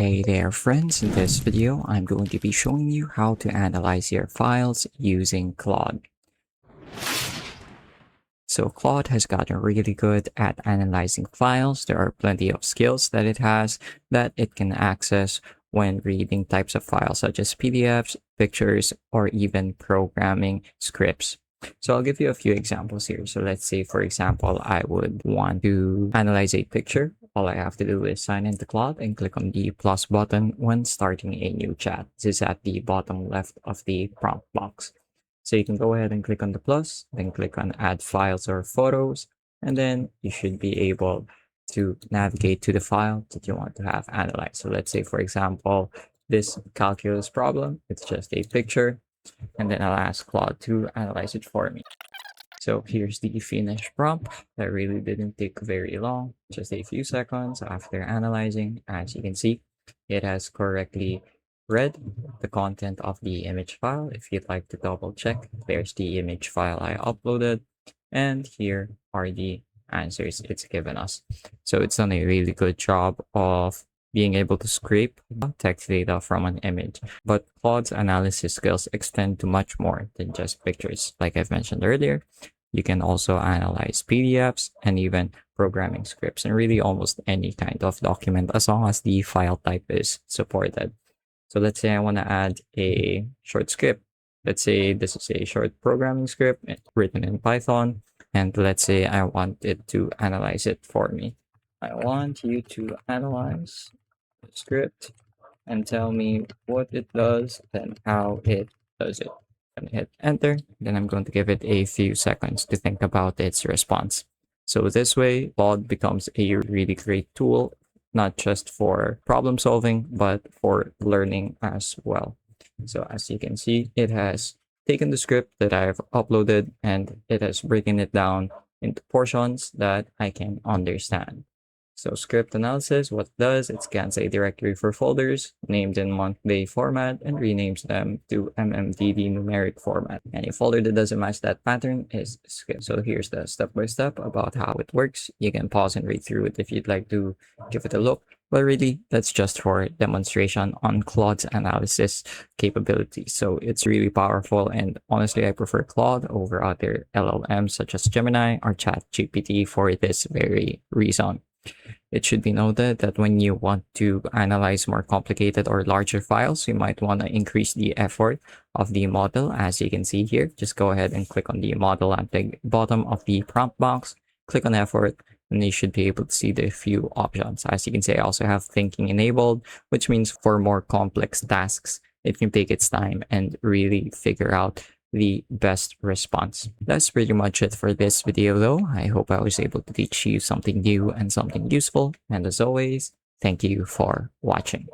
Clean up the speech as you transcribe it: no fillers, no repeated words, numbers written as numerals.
Hey there friends, in this video I'm going to be showing you how to analyze your files using Claude. So Claude has gotten really good at analyzing files. There are plenty of skills that it has that it can access when reading types of files such as PDFs, pictures, or even programming scripts. So I'll give you a few examples here. So let's say, for example, I would want to analyze a picture. All I have to do is sign into Claude and click on the plus button when starting a new chat. This is at the bottom left of the prompt box. So you can go ahead and click on the plus, then click on add files or photos, and then you should be able to navigate to the file that you want to have analyzed. So let's say, for example, this calculus problem, it's just a picture, and then I'll ask Claude to analyze it for me. So here's the finished prompt. That really didn't take very long, just a few seconds after analyzing. As you can see, it has correctly read the content of the image file. If you'd like to double check, there's the image file I uploaded, and here are the answers it's given us. So it's done a really good job of being able to scrape text data from an image. But Claude's analysis skills extend to much more than just pictures. Like I've mentioned earlier, you can also analyze PDFs and even programming scripts and really almost any kind of document as long as the file type is supported. So let's say I want to add a short script. Let's say this is a short programming script written in Python. And let's say I want it to analyze it for me. I want you to analyze the script and tell me what it does and how it does it. I'm going to hit enter. Then I'm going to give it a few seconds to think about its response. So this way, Claude becomes a really great tool, not just for problem solving, but for learning as well. So as you can see, it has taken the script that I've uploaded and it has broken it down into portions that I can understand. So script analysis, what it does, it scans a directory for folders named in month-day format and renames them to MMDD numeric format. Any folder that doesn't match that pattern is skipped. So here's the step-by-step about how it works. You can pause and read through it if you'd like to give it a look. But really, that's just for demonstration on Claude's analysis capabilities. So it's really powerful. And honestly, I prefer Claude over other LLMs such as Gemini or ChatGPT for this very reason. It should be noted that when you want to analyze more complicated or larger files, you might want to increase the effort of the model. As you can see here, just go ahead and click on the model at the bottom of the prompt box, click on effort, and you should be able to see the few options. As you can see, I also have thinking enabled, which means for more complex tasks, it can take its time and really figure out the best response. That's pretty much it for this video though. I hope I was able to teach you something new and something useful. And as always, thank you for watching.